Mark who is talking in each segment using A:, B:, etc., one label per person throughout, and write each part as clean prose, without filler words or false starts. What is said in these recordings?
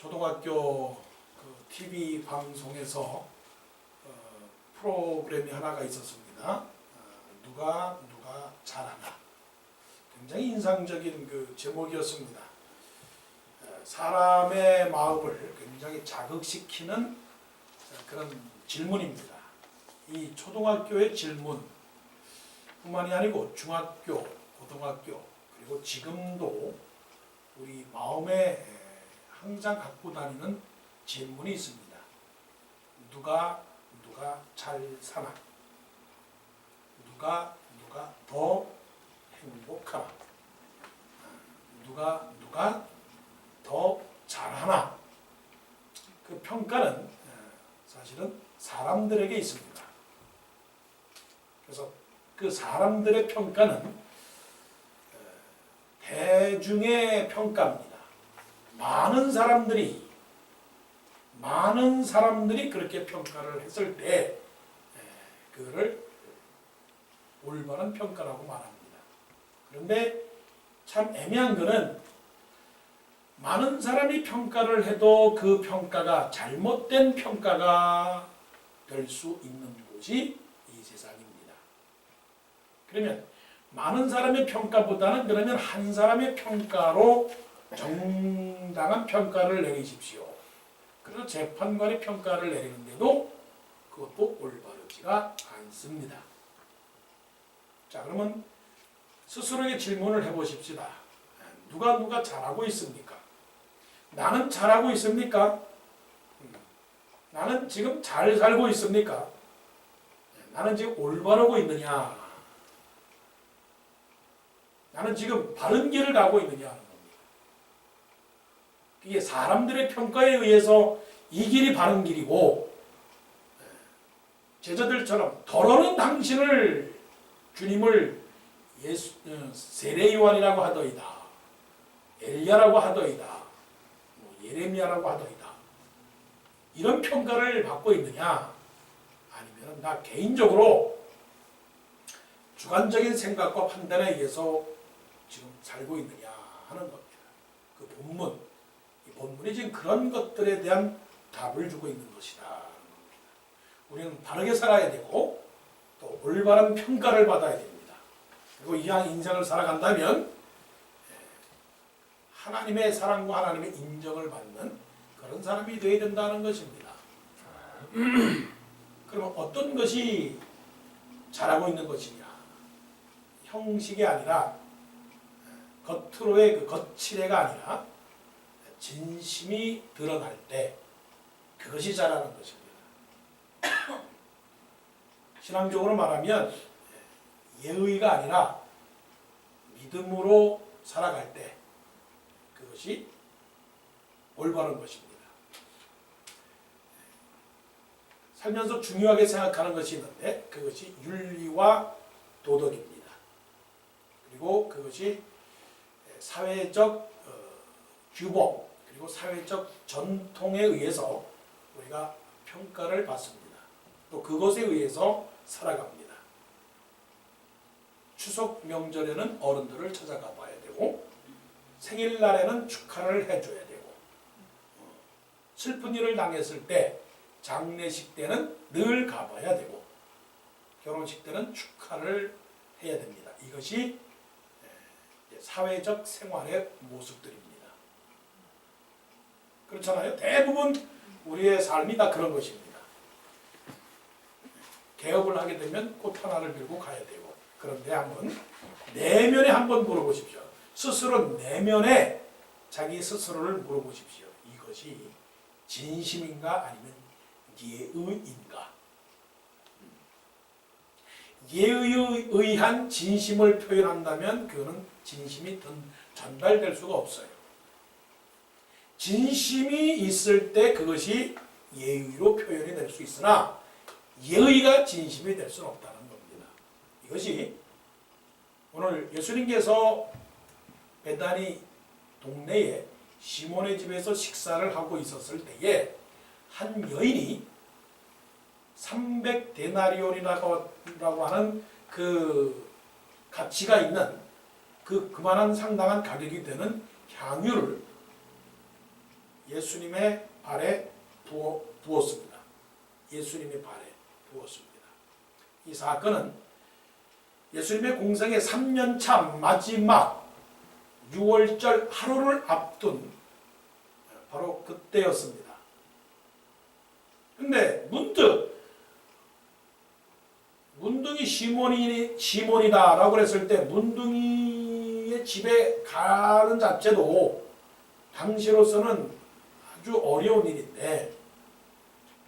A: 초등학교 TV 방송에서 프로그램이 하나가 있었습니다. 누가 잘하나. 굉장히 인상적인 그 제목이었습니다. 사람의 마음을 굉장히 자극시키는 그런 질문입니다. 이 초등학교의 질문 뿐만이 아니고 중학교, 고등학교, 그리고 지금도 우리 마음에 항상 갖고 다니는 질문이 있습니다. 누가 잘 사나? 누가 더 행복하나? 누가 더 잘하나? 그 평가는 사실은 사람들에게 있습니다. 그래서 그 사람들의 평가는 대중의 평가입니다. 많은 사람들이 그렇게 평가를 했을 때 그거를 올바른 평가라고 말합니다. 그런데 참 애매한 것은 많은 사람이 평가를 해도 그 평가가 잘못된 평가가 될 수 있는 곳이 이 세상입니다. 그러면 많은 사람의 평가보다는 그러면 한 사람의 평가로 정당한 평가를 내리십시오. 그래서 재판관이 평가를 내리는데도 그것도 올바르지가 않습니다. 자, 그러면 스스로에게 질문을 해보십시다. 누가 잘하고 있습니까? 나는 잘하고 있습니까? 나는 지금 잘 살고 있습니까? 나는 지금 올바르고 있느냐? 나는 지금 바른 길을 가고 있느냐 하는 겁니다. 이게 사람들의 평가에 의해서 이 길이 바른 길이고, 제자들처럼 더러는 당신을 주님을 세례요한이라고 하더이다, 엘리야라고 하더이다, 예레미야라고 하더이다, 이런 평가를 받고 있느냐, 아니면 나 개인적으로 주관적인 생각과 판단에 의해서 지금 살고 있느냐 하는 겁니다. 그 본문이 지금 그런 것들에 대한 답을 주고 있는 것이다. 우리는 바르게 살아야 되고 또 올바른 평가를 받아야 됩니다. 그리고 이왕 인생을 살아간다면 하나님의 사랑과 하나님의 인정을 받는 그런 사람이 되어야 된다는 것입니다. 그러면 어떤 것이 잘하고 있는 것이냐? 형식이 아니라 겉으로의 그 거칠애가 아니라 진심이 드러날 때 그것이 잘하는 것입니다. 신앙적으로 말하면 예의가 아니라 믿음으로 살아갈 때 그것이 올바른 것입니다. 살면서 중요하게 생각하는 것이 있는데 그것이 윤리와 도덕입니다. 그리고 그것이 사회적 규범 그리고 사회적 전통에 의해서 우리가 평가를 받습니다. 또 그것에 의해서 살아갑니다. 추석 명절에는 어른들을 찾아가 봐야 되고 생일날에는 축하를 해줘야 되고 슬픈 일을 당했을 때 장례식 때는 늘 가봐야 되고 결혼식 때는 축하를 해야 됩니다. 이것이 사회적 생활의 모습들입니다. 그렇잖아요. 대부분 우리의 삶이 다 그런 것입니다. 개업을 하게 되면 꽃 하나를 들고 가야 되고 그런데 한번 내면에 한번 물어보십시오. 스스로 내면에 자기 스스로를 물어보십시오. 이것이 진심인가 아니면 예의인가? 예의에 의한 진심을 표현한다면 그거는 진심이 전달될 수가 없어요. 진심이 있을 때 그것이 예의로 표현이 될 수 있으나 예의가 진심이 될 수는 없다는 겁니다. 이것이 오늘 예수님께서 베다니 동네에 시몬의 집에서 식사를 하고 있었을 때에 한 여인이 300데나리온이라고 하는 그 가치가 있는 그만한 상당한 가격이 되는 향유를 예수님의 발에 부었습니다. 예수님의 발에 부었습니다. 이 사건은 예수님의 공생의 3년차 마지막 6월절 하루를 앞둔 바로 그때였습니다. 근데 문둥이 시몬이다라고 했을 때 문둥이의 집에 가는 자체도 당시로서는 아주 어려운 일인데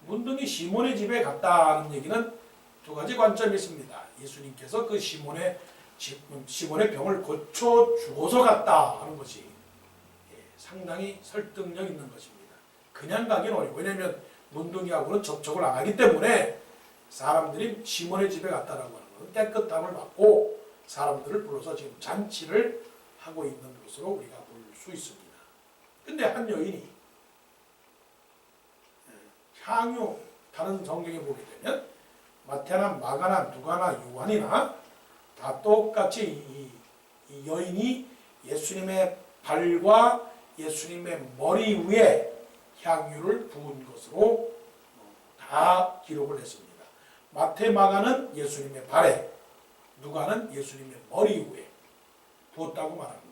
A: 문둥이 시몬의 집에 갔다는 얘기는 두 가지 관점이 있습니다. 예수님께서 그 시몬의 병을 고쳐 주어서 갔다 하는 것이 상당히 설득력 있는 것입니다. 그냥 가긴 어려워요. 왜냐하면 문둥이하고는 접촉을 안 하기 때문에 사람들이 시몬의 집에 갔다라고 하는 것은 깨끗함을 받고 사람들을 불러서 지금 잔치를 하고 있는 것으로 우리가 볼 수 있습니다. 근데 한 여인이 향유 다른 성경에 보게 되면 마태나 마가나 누가나 요한이나 다 똑같이 이 여인이 예수님의 발과 예수님의 머리 위에 향유를 부은 것으로 다 기록을 했습니다. 마태 마가는 예수님의 발에, 누가는 예수님의 머리 위에 부었다고 말합니다.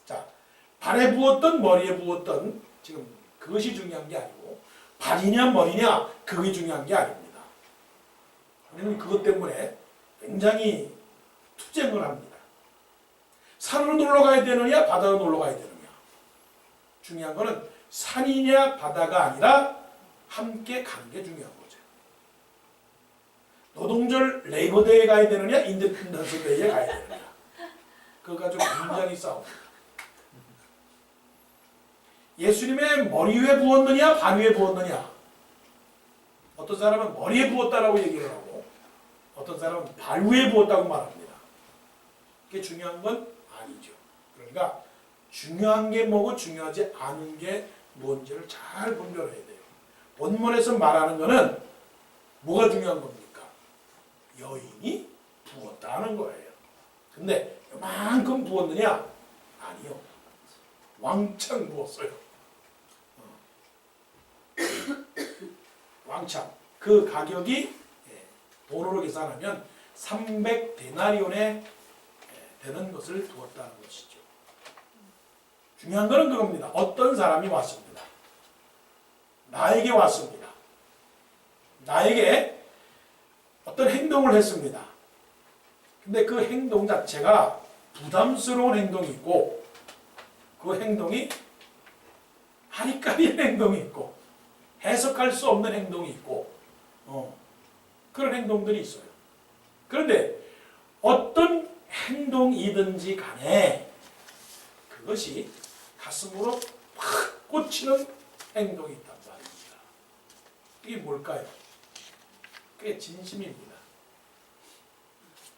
A: 자, 발에 부었던 머리에 부었던 지금 그것이 중요한 게 아니고 발이냐 머리냐 그게 중요한 게 아닙니다. 우리는 그것 때문에 굉장히 투쟁을 합니다. 산으로 놀러 가야 되느냐 바다로 놀러 가야 되느냐. 중요한 거는 산이냐 바다가 아니라 함께 가는 게 중요한 거죠. 노동절 레이버데이에 가야 되느냐 인디펜던스 데이에 가야 되느냐. 그거 가지고 굉장히 싸웁니다. 예수님의 머리 위에 부었느냐 발 위에 부었느냐. 어떤 사람은 머리에 부었다라고 얘기를 하고 어떤 사람은 발 위에 부었다고 말합니다. 그게 중요한 건 아니죠. 그러니까 중요한 게 뭐고 중요하지 않은 게 뭔지를 잘 분별해야 돼요. 본문에서 말하는 거는 뭐가 중요한 겁니까? 여인이 부었다는 거예요. 근데 이만큼 부었느냐? 아니요. 왕창 부었어요. 왕창. 그 가격이 돈으로 계산하면 300데나리온에 되는 것을 두었다는 것이죠. 중요한 것은 그겁니다. 어떤 사람이 왔습니다. 나에게 왔습니다. 나에게 어떤 행동을 했습니다. 근데 그 행동 자체가 부담스러운 행동이 있고 그 행동이 아리까리한 행동이 있고 해석할 수 없는 행동이 있고 그런 행동들이 있어요. 그런데 어떤 행동이든지 간에 그것이 가슴으로 확 꽂히는 행동이 있단 말입니다. 이게 뭘까요? 그게 진심입니다.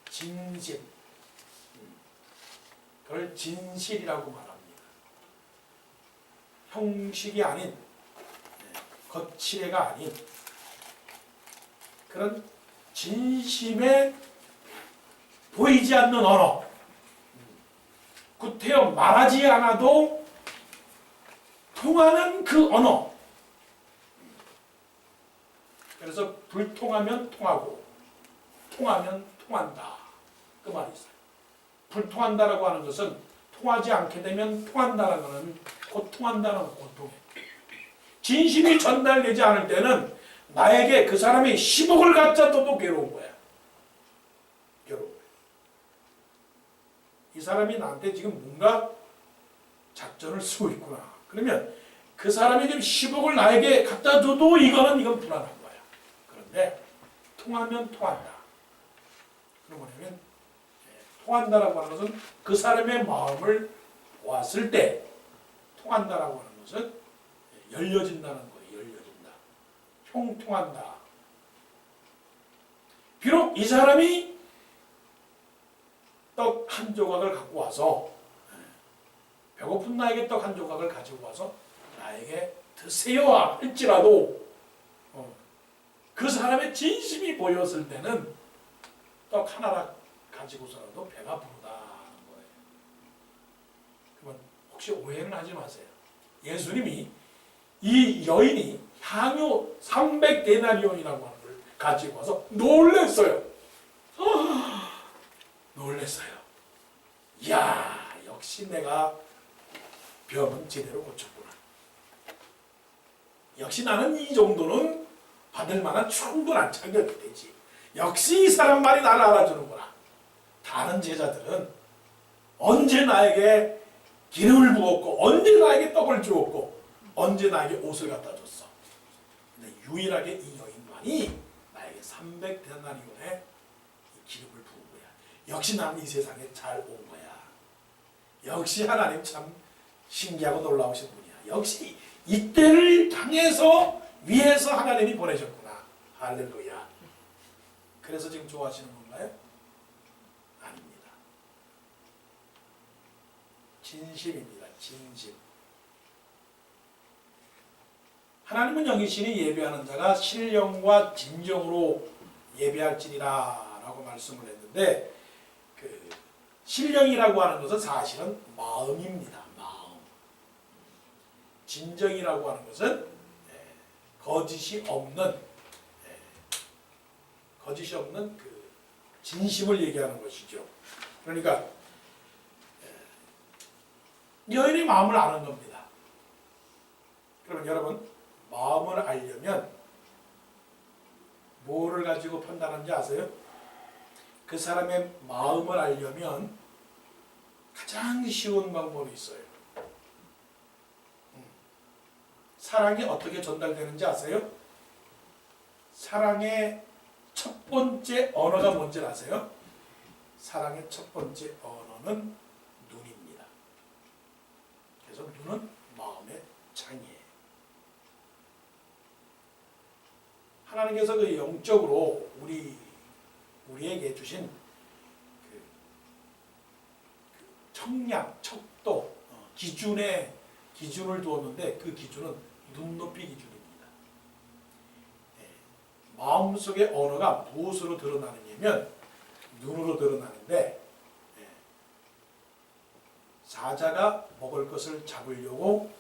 A: 진심. 그걸 진실이라고 말합니다. 형식이 아닌 거칠애가 아닌 그런 진심에 보이지 않는 언어, 구태여 말하지 않아도 통하는 그 언어. 그래서 불통하면 통하고 통하면 통한다. 그 말이 있어요. 불통한다라고 하는 것은 통하지 않게 되면 통한다라는 것은 곧 통한다는 고통이에요. 진심이 전달되지 않을 때는 나에게 그 사람이 10억을 갖다 줘도 괴로운 거야. 괴로운 거야. 이 사람이 나한테 지금 뭔가 작전을 쓰고 있구나. 그러면 그 사람이 지금 10억을 나에게 갖다 줘도 이건 불안한 거야. 그런데 통하면 통한다. 그런 거냐면 통한다라고 하는 것은 그 사람의 마음을 보았을 때 통한다라고 하는 것은 열려진다는 거예요. 열려진다. 형통한다. 비록 이 사람이 떡 한 조각을 갖고 와서 배고픈 나에게 떡 한 조각을 가지고 와서 나에게 드세요 할지라도 그 사람의 진심이 보였을 때는 떡 하나 가지고서라도 배가 부르다는 거예요. 그러면 혹시 오해는 하지 마세요. 예수님이 이 여인이 향유 300데나리온이라고 하는 걸 가지고 와서 놀랬어요. 놀랬어요. 이야, 역시 내가 병은 제대로 고쳤구나. 역시 나는 이 정도는 받을 만한 충분한 자격이 되지. 역시 이 사람 말이 나를 알아주는구나. 다른 제자들은 언제 나에게 기름을 부었고, 언제 나에게 떡을 주었고, 언제 나에게 옷을 갖다 줬어. 근데 유일하게 이 여인만이 나에게 300데나리온의 기름을 부은 거야. 역시 나는 이 세상에 잘 온 거야. 역시 하나님 참 신기하고 놀라우신 분이야. 역시 이때를 향해서 위에서 하나님이 보내셨구나. 할렐루야. 그래서 지금 좋아하시는 건가요? 아닙니다. 진심입니다. 진심. 하나님은 영이시니 예배하는 자가 신령과 진정으로 예배할지니라 라고 말씀을 했는데, 그 신령이라고 하는 것은 사실은 마음입니다. 마음. 진정이라고 하는 것은 거짓이 없는 그 진심을 얘기하는 것이죠. 그러니까 여인의 마음을 아는 겁니다. 그러면 여러분, 마음을 알려면 뭐를 가지고 판단하는지 아세요? 그 사람의 마음을 알려면 가장 쉬운 방법이 있어요. 사랑이 어떻게 전달되는지 아세요? 사랑의 첫 번째 언어가 뭔지 아세요? 사랑의 첫 번째 언어는 눈입니다. 그래서 눈은 마음의 창이에요. 하나님께서 그 영적으로 우리에게 주신 그 청량, 척도, 기준을 두었는데, 그 기준은 눈높이 기준입니다. 마음속의 언어가 무엇으로 드러나느냐면 눈으로 드러나는데, 사자가 먹을 것을 잡으려고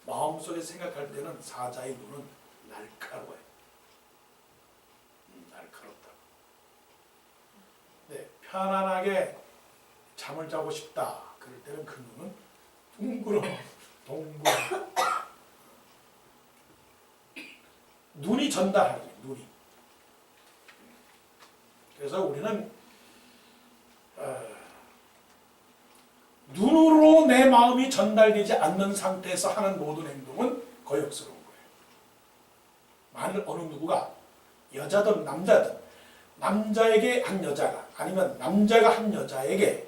A: 마음속에 생각할 때는 사자의 눈은 날카로워요. 날카롭다고. 네, 편안하게 잠을 자고 싶다. 그럴 때는 그 눈은 둥그러. 눈이 전달하지, 눈이. 그래서 우리는 눈으로 내 마음이 전달되지 않는 상태에서 하는 모든 행동은 거역스러운 거예요. 만일 어느 누구가 여자든 남자든 남자에게 한 여자가, 아니면 남자가 한 여자에게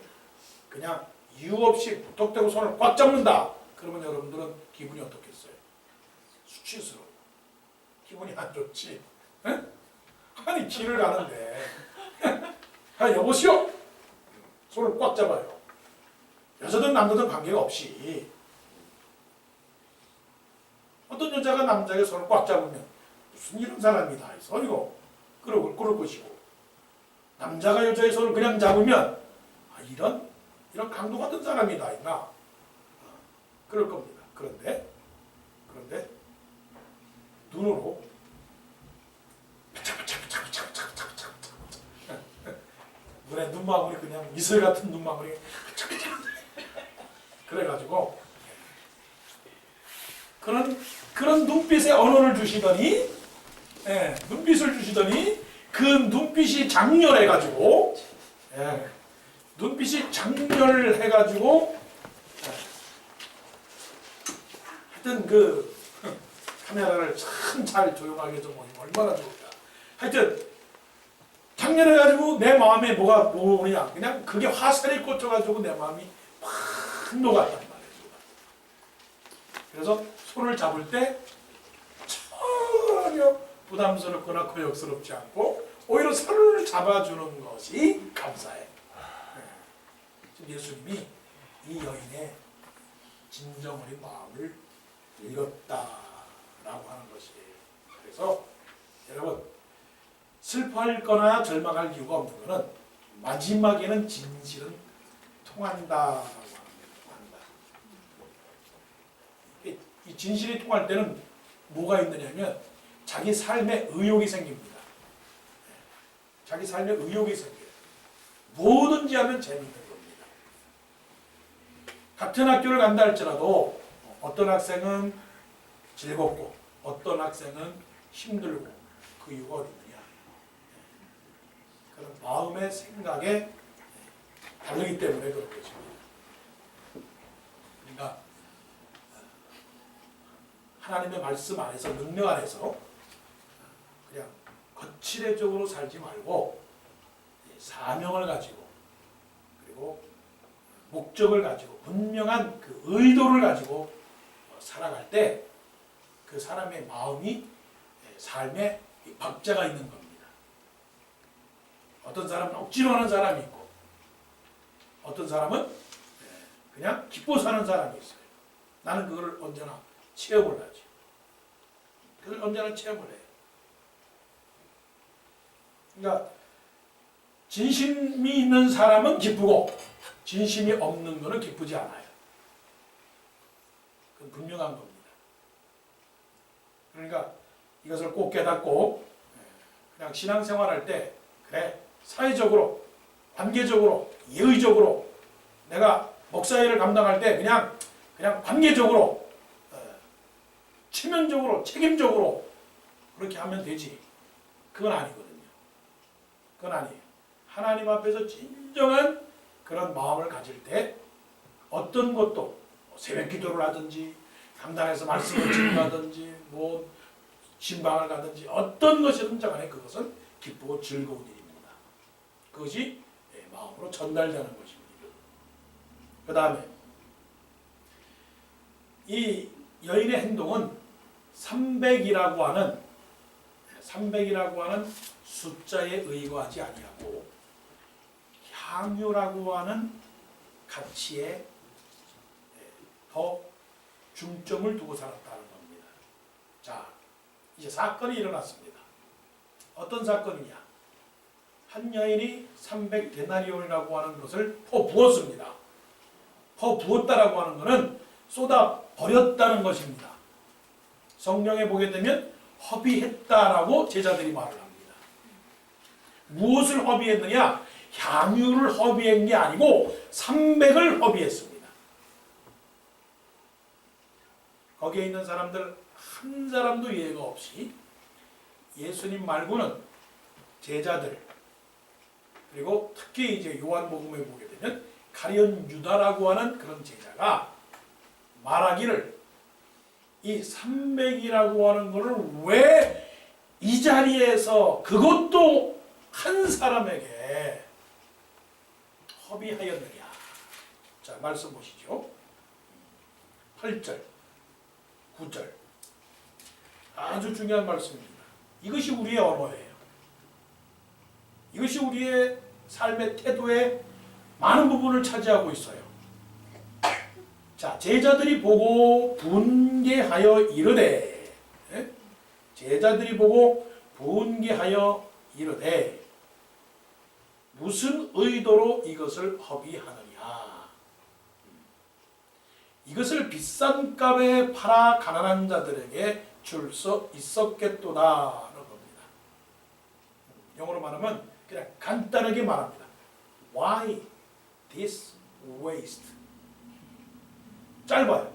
A: 그냥 이유 없이 무턱대고 손을 꽉 잡는다. 그러면 여러분들은 기분이 어떻겠어요? 수치스러워. 기분이 안 좋지. 에? 아니 길을 가는데 여보시오! 손을 꽉 잡아요. 여자든 남자든 관계가 없이. 어떤 여자가 남자의 손을 꽉 잡으면 무슨 이런 사람이 다 있어 이거 그럴 것이고, 남자가 여자의 손을 그냥 잡으면 이런 강도 같은 사람이 다 있나 그럴 겁니다. 그런데 눈으로 눈에 눈망울이 그냥 미술 같은 눈망울이 그래가지고 그런 눈빛에 언어를 주시더니, 눈빛을 주시더니 그 눈빛이 장렬해가지고, 눈빛이 장렬해가지고, 하여튼 그 카메라를 참 잘 조용하게 좀 보면 얼마나 좋을까. 하여튼 장렬해가지고 내 마음에 뭐가 오느냐, 그냥 그게 화살이 꽂혀가지고 내 마음이 확 녹았단 말이에요. 그래서 손을 잡을 때 전혀 부담스럽거나 거역스럽지 않고 오히려 손을 잡아주는 것이 감사해. 지금 예수님이 이 여인의 진정 어린 마음을 읽었다라고 하는 것이에요. 그래서 여러분, 슬퍼할 거나 절망할 이유가 없는 것은 마지막에는 진실은 통한다라고 합니다. 이 진실이 통할 때는 뭐가 있느냐면 자기 삶에 의욕이 생깁니다. 자기 삶에 의욕이 생겨요. 뭐든지 하면 재밌는 겁니다. 같은 학교를 간다 할지라도 어떤 학생은 즐겁고 어떤 학생은 힘들고 그 이유가 어디 있느냐. 그런 마음의 생각에 다르기 때문에 그런 것입니다. 그러니까 하나님의 말씀 안에서 능력 안에서 그냥 거칠애적으로 살지 말고 사명을 가지고 그리고 목적을 가지고 분명한 그 의도를 가지고 살아갈 때 그 사람의 마음이 삶에 박자가 있는 겁니다. 어떤 사람은 억지로 하는 사람이 있고 어떤 사람은 그냥 기뻐서 하는 사람이 있어요. 나는 그걸 언제나 체험을 하지. 그걸 언제나 체험을 해요. 그러니까 진심이 있는 사람은 기쁘고 진심이 없는 것은 기쁘지 않아요. 그건 분명한 겁니다. 그러니까 이것을 꼭 깨닫고 그냥 신앙생활할 때 그래 사회적으로 관계적으로 예의적으로 내가 목사일을 감당할 때 그냥 관계적으로 체면적으로 책임적으로 그렇게 하면 되지. 그건 아니거든요. 그건 아니에요. 하나님 앞에서 진정한 그런 마음을 가질 때 어떤 것도 새벽 기도를 하든지 강단에서 말씀을 증거하든지 뭐 신방을 가든지 어떤 것이든 간에 그것은 기쁘고 즐거운 일입니다. 그것이 마음으로 전달되는 것입니다. 그 다음에 이 여인의 행동은 300이라고 하는 숫자에 의거하지 아니하고 향유라고 하는 가치에 더 중점을 두고 살았다는 겁니다. 자, 이제 사건이 일어났습니다. 어떤 사건이냐? 한 여인이 300데나리온이라고 하는 것을 퍼부었습니다. 퍼부었다라고 하는 것은 쏟아 버렸다는 것입니다. 성경에 보게 되면 허비했다라고 제자들이 말을 합니다. 무엇을 허비했느냐? 향유를 허비한 게 아니고 300을 허비했습니다. 거기에 있는 사람들 한 사람도 예외가 없이 예수님 말고는 제자들 그리고 특히 이제 요한복음에 보게 되면 가룟 유다라고 하는 그런 제자가 말하기를 이 300이라고 하는 것을 왜 이 자리에서 그것도 한 사람에게 허비하였느냐. 자, 말씀 보시죠. 8절, 9절. 아주 중요한 말씀입니다. 이것이 우리의 언어예요. 이것이 우리의 삶의 태도의 많은 부분을 차지하고 있어요. 자, 제자들이 보고 분개하여 이르되 제자들이 보고 분개하여 이르되 무슨 의도로 이것을 허비하느냐. 이것을 비싼 값에 팔아 가난한 자들에게 줄 수 있었겠도다라는 겁니다. 영어로 말하면 그냥 간단하게 말합니다. Why this waste? 짧아요.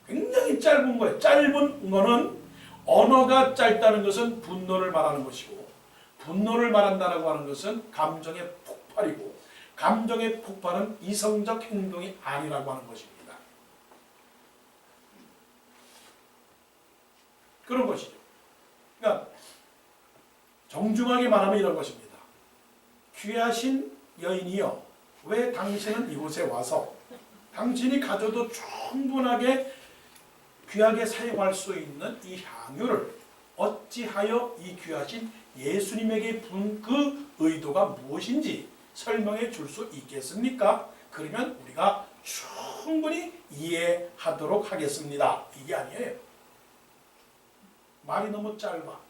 A: 굉장히 짧은 거예요. 짧은 거는 언어가 짧다는 것은 분노를 말하는 것이고 분노를 말한다라고 하는 것은 감정의 폭발이고 감정의 폭발은 이성적 행동이 아니라고 하는 것입니다. 그런 것이죠. 그러니까 정중하게 말하면 이런 것입니다. 귀하신 여인이여, 왜 당신은 이곳에 와서 당신이 가져도 충분하게 귀하게 사용할 수 있는 이 향유를 어찌하여 이 귀하신 예수님에게 분 그 의도가 무엇인지 설명해 줄 수 있겠습니까? 그러면 우리가 충분히 이해하도록 하겠습니다. 이게 아니에요. 말이 너무 짧아.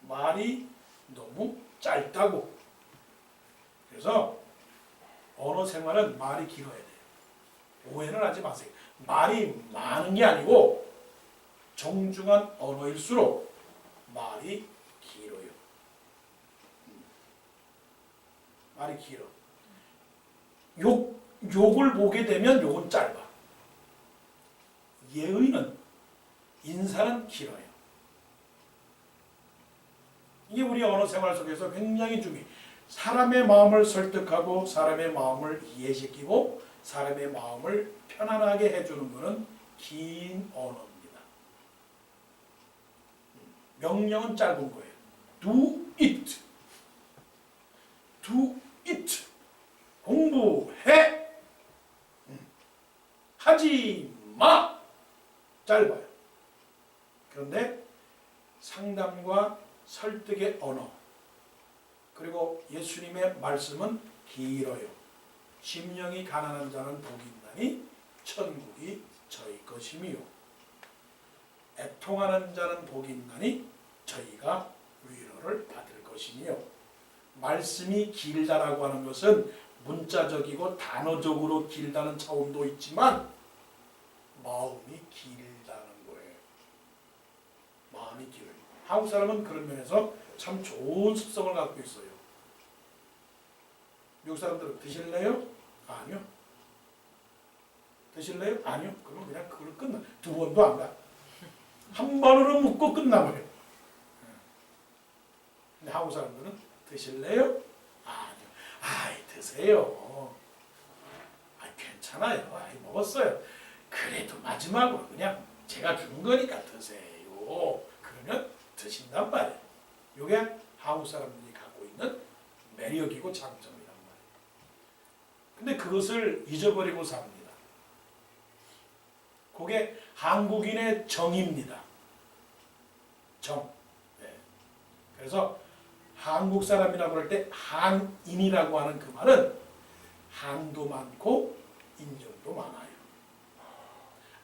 A: 말이 너무 짧다고. 그래서 언어 생활은 말이 길어야 돼요. 오해는 하지 마세요. 말이 많은 게 아니고 정중한 언어일수록 말이 길어요. 말이 길어. 욕을 보게 되면 욕은 짧아. 예의는, 인사는 길어요. 이게 우리 언어 생활 속에서 굉장히 중요해요. 사람의 마음을 설득하고 사람의 마음을 이해시키고 사람의 마음을 편안하게 해주는 것은 긴 언어입니다. 명령은 짧은 거예요. Do it. Do it. 공부해. 하지 마. 짧아요. 그런데 상담과 설득의 언어 그리고 예수님의 말씀은 길어요. 심령이 가난한 자는 복이 있나니 천국이 저희 것이미요. 애통하는 자는 복이 있나니 저희가 위로를 받을 것이니요. 말씀이 길다라고 하는 것은 문자적이고 단어적으로 길다는 차원도 있지만 마음이 길다는 거예요. 마음이 길어요. 한국 사람은 그런 면에서 참 좋은 습성을 갖고 있어요. 미국 사람들은 드실래요? 아니요. 드실래요? 아니요. 그러면 그냥 그걸 끝나. 두 번도 안 가. 한 번으로 묻고 끝나버려요. 근데 한국 사람들은 드실래요? 아니요. 아이 드세요. 아이 괜찮아요. 아이 먹었어요. 그래도 마지막으로 그냥 제가 준 거니까 드세요. 그러면 드신단 말이에요. 이게 한국 사람들이 갖고 있는 매력이고 장점이란 말이에요. 근데 그것을 잊어버리고 삽니다. 그게 한국인의 정입니다. 정. 네. 그래서 한국 사람이라고 할 때 한인이라고 하는 그 말은 한도 많고 인정도 많아요.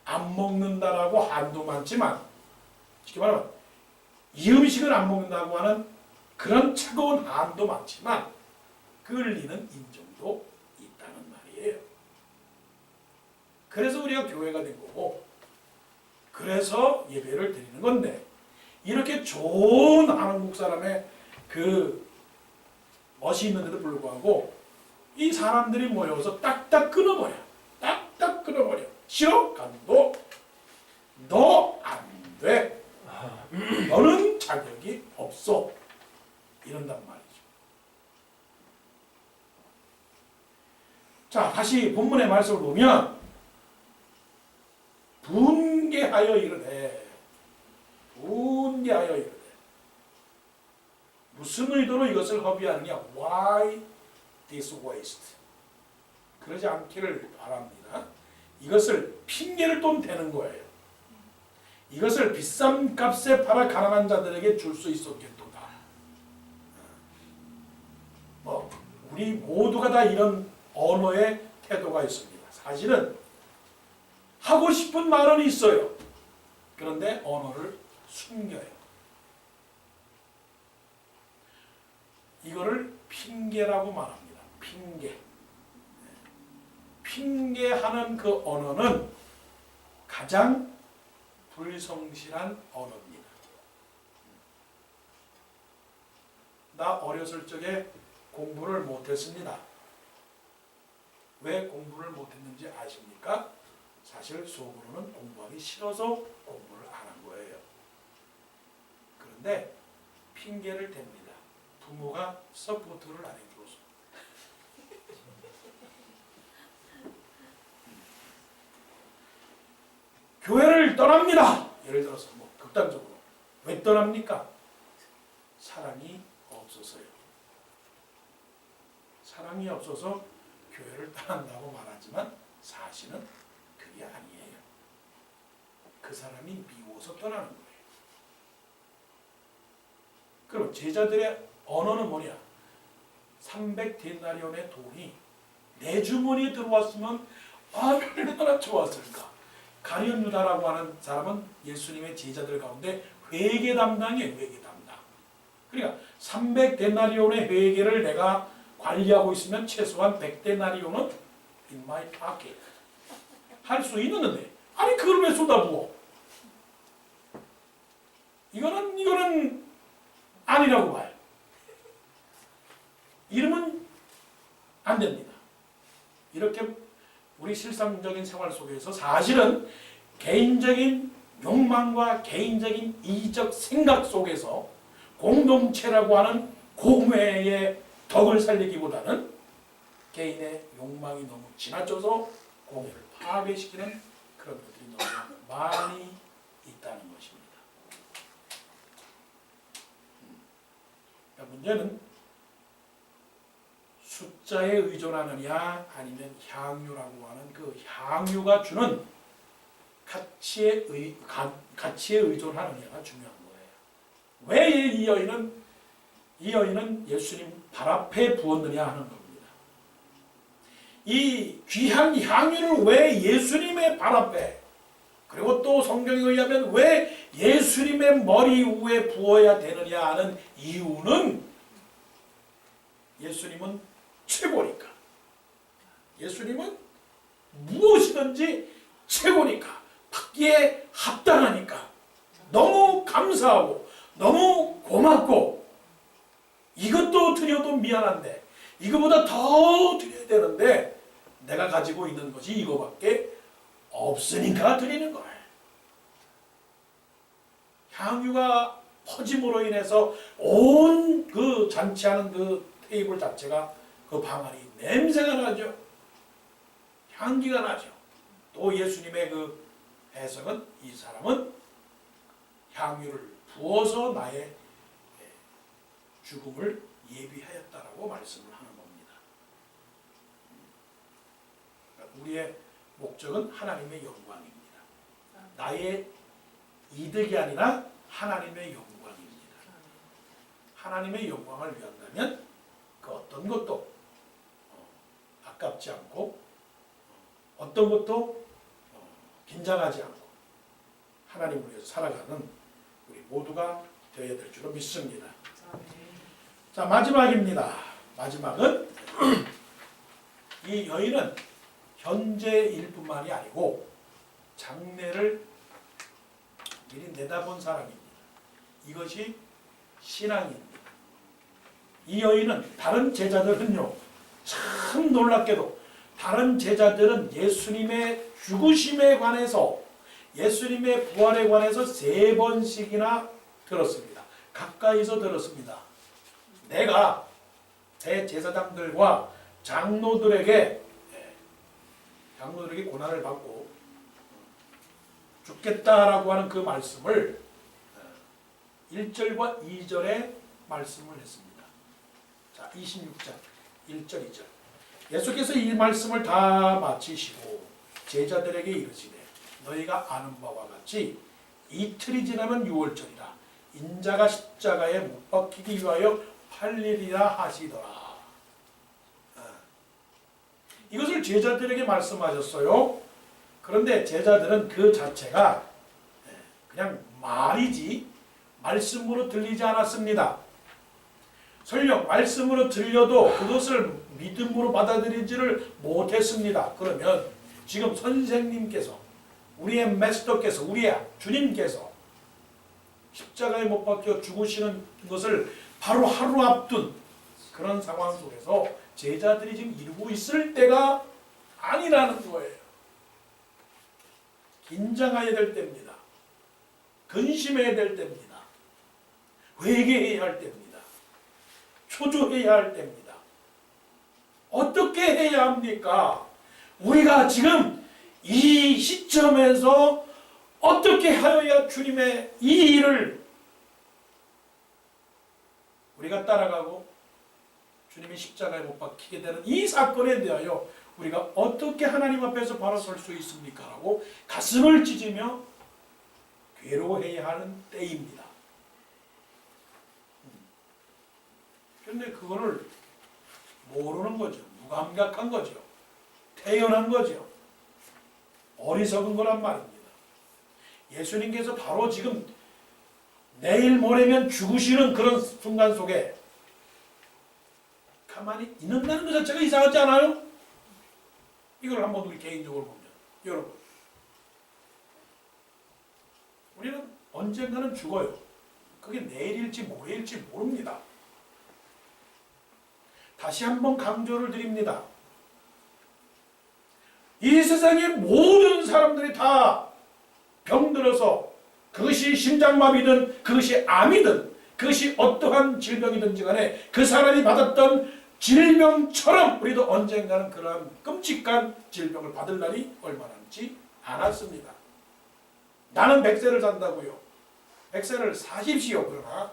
A: 안 먹는다라고 한도 많지만 쉽게 말하면 이 음식을 안 먹는다고 하는 그런 차가운 한도 많지만 끌리는 인정도 있다는 말이에요. 그래서 우리가 교회가 된 거고 그래서 예배를 드리는 건데 이렇게 좋은 한국 사람의 그 멋이 있는데도 불구하고 이 사람들이 모여서 딱딱 끊어버려. 딱딱 끊어버려. 싫어? 간도 너 안 돼. 너는 자격이 없어. 이런단 말이죠. 자, 다시 본문의 말씀을 보면 분개하여 이르되 무슨 의도로 이것을 허비하느냐? Why this waste? 그러지 않기를 바랍니다. 이것을 핑계를 또 대는 거예요. 이것을 비싼 값에 팔아 가난한 자들에게 줄 수 있었겠도다. 우리 모두가 다 이런 언어의 태도가 있습니다. 사실은 하고 싶은 말은 있어요. 그런데 언어를 숨겨요. 이거를 핑계라고 말합니다. 핑계. 핑계하는 그 언어는 가장 불성실한 언어입니다. 나 어렸을 적에 공부를 못했습니다. 왜 공부를 못했는지 아십니까? 사실 속으로는 공부하기 싫어서 공부를 안 한 거예요. 그런데 핑계를 댑니다. 부모가 서포트를 안 해줘서. 교회를 떠납니다. 예를 들어서 극단적으로. 왜 떠납니까? 사랑이 없어서요. 사랑이 없어서 교회를 떠난다고 말하지만 사실은 그게 아니에요. 그 사람이 미워서 떠나는 거예요. 그럼 제자들의 언어는 뭐냐? 300데나리온의 돈이 내 주머니에 들어왔으면 얼마나 좋았을까. 가룟 유다라고 하는 사람은 예수님의 제자들 가운데 회계 담당이에요. 회계 담당. 그러니까 300데나리온의 회계를 내가 관리하고 있으면 최소한 100데나리온은 in my pocket. 할 수 있는데 아니 그걸 왜 쏟아부어? 이거는 아니라고 봐요. 이러면 안 됩니다. 이렇게 우리 실상적인 생활 속에서 사실은 개인적인 욕망과 개인적인 이기적 생각 속에서 공동체라고 하는 공회의 덕을 살리기보다는 개인의 욕망이 너무 지나쳐서 공회를 파괴시키는 그런 것들이 너무 많이 있다는 것입니다. 그러니까 문제는 숫자에 의존하느냐 아니면 향유라고 하는 그 향유가 주는 가치에 의존하느냐가 중요한 거예요. 왜 이 여인은 예수님 발 앞에 부었느냐 하는 겁니다. 이 귀한 향유를 왜 예수님의 발 앞에, 그리고 또 성경에 의하면 왜 예수님의 머리 위에 부어야 되느냐 하는 이유는 예수님은 최고니까. 예수님은 무엇이든지 최고니까. 받기에 합당하니까. 너무 감사하고 너무 고맙고 이것도 드려도 미안한데 이거보다 더 드려야 되는데 내가 가지고 있는 것이 이거밖에 없으니까 드리는 거예요. 향유가 퍼짐으로 인해서 온 그 잔치하는 그 테이블 자체가 그 방 안이 냄새가 나죠. 향기가 나죠. 또 예수님의 그 해석은 이 사람은 향유를 부어서 나의 죽음을 예비하였다라고 말씀을 하는 겁니다. 우리의 목적은 하나님의 영광입니다. 나의 이득이 아니라 하나님의 영광입니다. 하나님의 영광을 위한다면 그 어떤 것도 아깝지 않고 어떤 것도 긴장하지 않고 하나님을 위해서 살아가는 우리 모두가 되어야 될 줄로 믿습니다. 자, 마지막입니다. 마지막은 이 여인은 현재일 뿐만이 아니고 장래를 미리 내다본 사람입니다. 이것이 신앙입니다. 이 여인은 다른 제자들은요, 참 놀랍게도 다른 제자들은 예수님의 죽으심에 관해서 예수님의 부활에 관해서 3번씩이나 들었습니다. 가까이서 들었습니다. 내가 대제사장들과 장로들에게 고난을 받고 죽겠다라고 하는 그 말씀을 1절과 2절에 말씀을 했습니다. 자, 26장 1절 2절. 예수께서 이 말씀을 다 마치시고 제자들에게 이르시되 너희가 아는 바와 같이 이틀이 지나면 유월절이라 인자가 십자가에 못 박히기 위하여 팔리리라 하시더라. 이것을 제자들에게 말씀하셨어요. 그런데 제자들은 그 자체가 그냥 말이지 말씀으로 들리지 않았습니다. 설령 말씀으로 들려도 그것을 믿음으로 받아들이지를 못했습니다. 그러면 지금 선생님께서, 우리의 마스터께서, 우리의 주님께서 십자가에 못 박혀 죽으시는 것을 바로 하루 앞둔 그런 상황 속에서 제자들이 지금 이루고 있을 때가 아니라는 거예요. 긴장해야 될 때입니다. 근심해야 될 때입니다. 회개해야 할 때입니다. 초조해야 할 때입니다. 어떻게 해야 합니까? 우리가 지금 이 시점에서 어떻게 하여야 주님의 이 일을 우리가 따라가고 주님이 십자가에 못 박히게 되는 이 사건에 대하여 우리가 어떻게 하나님 앞에서 바로 설 수 있습니까? 라고 가슴을 찢으며 괴로워해야 하는 때입니다. 그런데 그거를 모르는 거죠. 무감각한 거죠. 태연한 거죠. 어리석은 거란 말입니다. 예수님께서 바로 지금 내일 모레면 죽으시는 그런 순간 속에 가만히 있는다는 것 자체가 이상하지 않아요? 이걸 한번 우리 개인적으로 보면 여러분, 우리는 언젠가는 죽어요. 그게 내일일지 모레일지 모릅니다. 다시 한번 강조를 드립니다. 이 세상의 모든 사람들이 다 병들어서 그것이 심장마비든 그것이 암이든 그것이 어떠한 질병이든지 간에 그 사람이 받았던 질병처럼 우리도 언젠가는 그러한 끔찍한 질병을 받을 날이 얼마 남지 않았습니다. 나는 100세를 산다고요. 100세를 사십시오. 그러나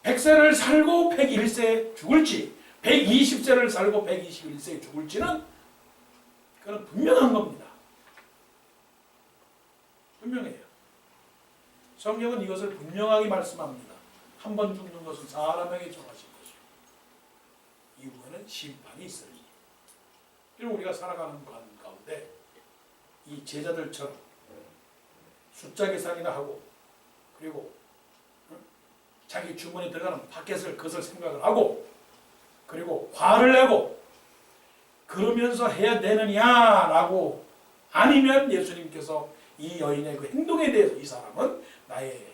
A: 100세를 살고 101세 죽을지 120세를 살고 121세에 죽을지는 그건 분명한 겁니다. 분명해요. 성경은 이것을 분명하게 말씀합니다. 한 번 죽는 것은 사람에게 정하신 것이요 이후에는 심판이 있으니. 그리고 우리가 살아가는 가운데 이 제자들처럼 숫자 계산이나 하고 그리고 자기 주머니 들어가는 파켓을 그것을 생각을 하고 그리고 화를 내고 그러면서 해야 되느냐라고 아니면 예수님께서 이 여인의 그 행동에 대해서 이 사람은 나의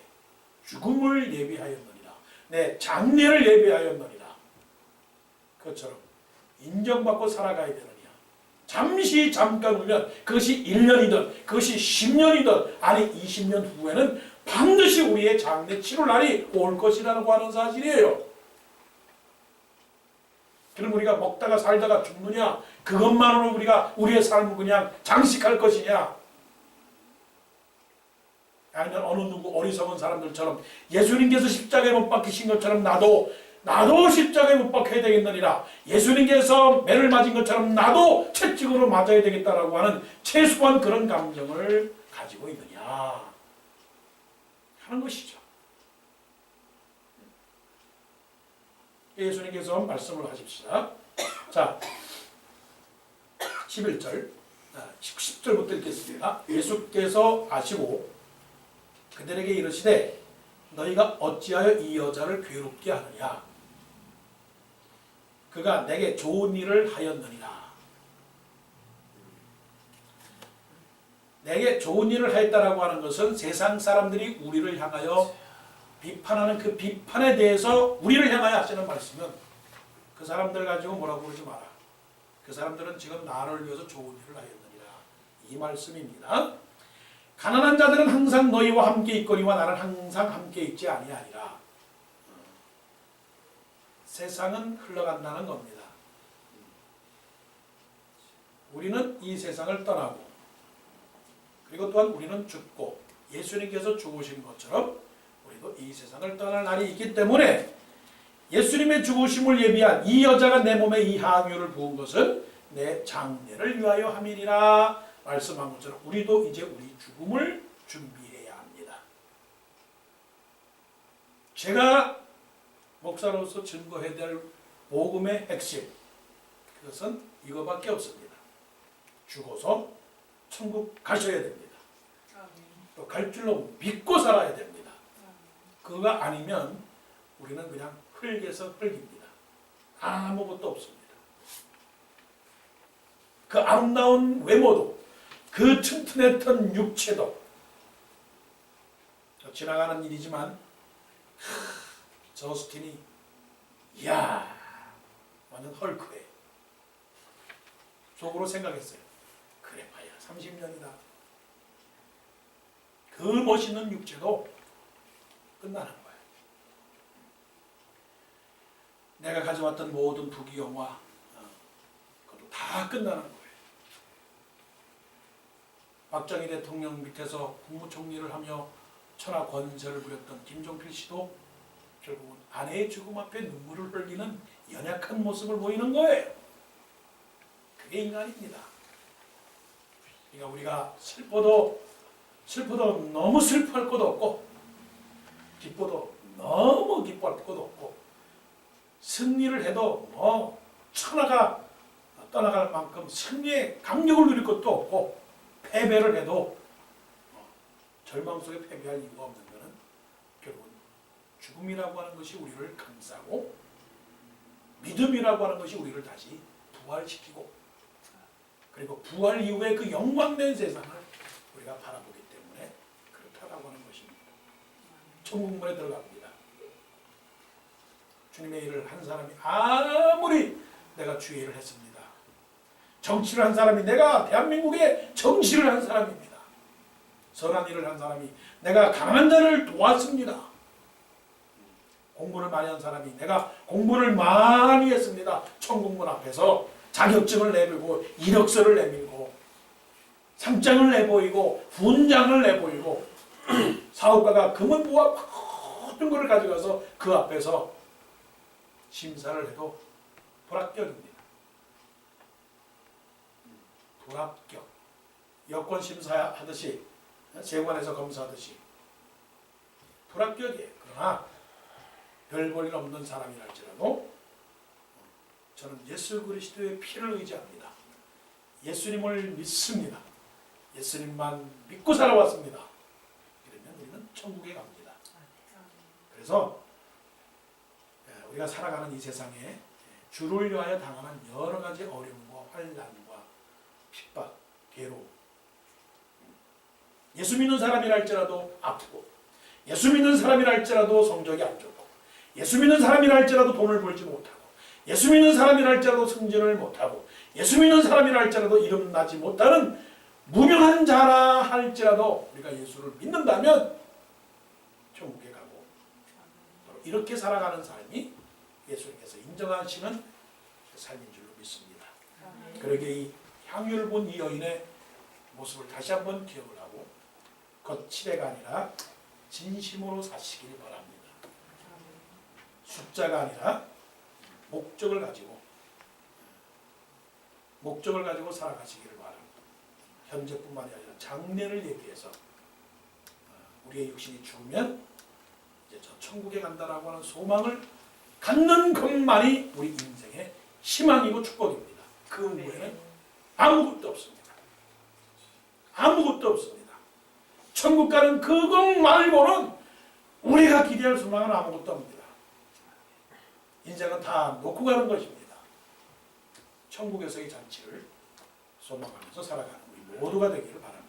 A: 죽음을 예비하였느니라 내 장례를 예비하였느니라 그것처럼 인정받고 살아가야 되느냐 잠깐 울면 그것이 1년이든 그것이 10년이든 아니 20년 후에는 반드시 우리의 장례 치룰 날이 올 것이라고 하는 사실이에요. 그럼 우리가 먹다가 살다가 죽느냐 그것만으로 우리가 우리의 삶을 그냥 장식할 것이냐 아니면 어느 누구 어리석은 사람들처럼 예수님께서 십자가에 못 박히신 것처럼 나도 십자가에 못 박혀야 되겠느니라 예수님께서 매를 맞은 것처럼 나도 채찍으로 맞아야 되겠다라고 하는 최소한 그런 감정을 가지고 있느냐 하는 것이죠. 예수님께서 말씀을 하십시다. 자, 11절, 10절부터 읽겠습니다. 예수께서 아시고 그들에게 이르시되 너희가 어찌하여 이 여자를 괴롭게 하느냐 그가 내게 좋은 일을 하였느니라. 내게 좋은 일을 하였다라고 하는 것은 세상 사람들이 우리를 향하여 비판하는 그 비판에 대해서 우리를 향하여 하시는 말씀은 그 사람들 가지고 뭐라고 그러지 마라. 그 사람들은 지금 나를 위해서 좋은 일을 하였느니라. 이 말씀입니다. 가난한 자들은 항상 너희와 함께 있거니와 나는 항상 함께 있지 아니하리라. 세상은 흘러간다는 겁니다. 우리는 이 세상을 떠나고 그리고 또한 우리는 죽고 예수님께서 죽으신 것처럼 우리도 이 세상을 떠날 날이 있기 때문에 예수님의 죽으심을 예비한 이 여자가 내 몸에 이 향유를 부은 것은 내 장례를 위하여 함이니라 말씀한 것처럼 우리도 이제 우리 죽음을 준비해야 합니다. 제가 목사로서 증거해야 될 복음의 핵심 그것은 이거밖에 없습니다. 죽어서 천국 가셔야 됩니다. 또 갈 줄로 믿고 살아야 됩니다. 그거가 아니면 우리는 그냥 흙에서 흙입니다. 아무것도 없습니다. 그 아름다운 외모도 그 튼튼했던 육체도 지나가는 일이지만 저스틴이 이야 완전 헐크해. 속으로 생각했어요. 그래 봐야 30년이다. 그 멋있는 육체도 끝나는 거예요. 내가 가져왔던 모든 부귀영화 그것도 다 끝나는 거예요. 박정희 대통령 밑에서 국무총리를 하며 천하 권세를 부렸던 김종필 씨도 결국은 아내의 죽음 앞에 눈물을 흘리는 연약한 모습을 보이는 거예요. 그게 인간입니다. 그러니까 우리가 슬퍼도 너무 슬퍼할 것도 없고 기뻐도 너무 기뻐할 것도 없고 승리를 해도 뭐 천하가 떠나갈 만큼 승리의 감격을 누릴 것도 없고 패배를 해도 절망 속에 패배할 이유가 없는 것은 결국은 죽음이라고 하는 것이 우리를 감싸고 믿음이라고 하는 것이 우리를 다시 부활시키고 그리고 부활 이후의 그 영광된 세상을 우리가 바라보기 때문에 그렇다라고 하는 것입니다. 천국문에 들어갑니다. 주님의 일을 한 사람이 아무리 내가 주의 일을 했습니다. 정치를 한 사람이 내가 대한민국의 정치를 한 사람입니다. 선한 일을 한 사람이 내가 강한 자를 도왔습니다. 공부를 많이 한 사람이 내가 공부를 많이 했습니다. 천국문 앞에서 자격증을 내밀고 이력서를 내밀고 상장을 내보이고 훈장을 내보이고 사업가가 금은 보화 모든 것을 가져가서 그 앞에서 심사를 해도 불합격입니다. 불합격. 여권 심사하듯이 세관에서 검사하듯이 불합격이에요. 그러나 별 볼 일 없는 사람이랄지라도 저는 예수 그리스도의 피를 의지합니다. 예수님을 믿습니다. 예수님만 믿고 살아왔습니다. 그러면 우리는 천국에 갑니다. 그래서 우리가 살아가는 이 세상에 주를 위하여 당하는 여러 가지 어려움과 환난과 핍박, 괴로움, 예수 믿는 사람이랄지라도 아프고, 예수 믿는 사람이랄지라도 성적이 안 좋고, 예수 믿는 사람이랄지라도 돈을 벌지 못하고, 예수 믿는 사람이랄지라도 승진을 못하고, 예수 믿는 사람이랄지라도 이름 나지 못하는 무명한 자라 할지라도 우리가 예수를 믿는다면 천국에 가고, 이렇게 살아가는 삶이 예수님께서 인정하시는 삶인 줄로 믿습니다. 그러기에 이 향유를 본 이 여인의 모습을 다시 한번 기억을 하고 겉칠해가 아니라 진심으로 사시기를 바랍니다. 숫자가 아니라 목적을 가지고 살아가시기를 바랍니다. 현재뿐만이 아니라 장래를 얘기해서 우리의 육신이 죽으면 이제 저 천국에 간다라고 하는 소망을 갖는 것만이 우리 인생의 희망이고 축복입니다. 그 후에는 아무것도 없습니다. 아무것도 없습니다. 천국 가는 그것 말고는 우리가 기대할 소망은 아무것도 없습니다. 인생은 다 놓고 가는 것입니다. 천국에서의 잔치를 소망하면서 살아가는 우리 모두가 되기를 바랍니다.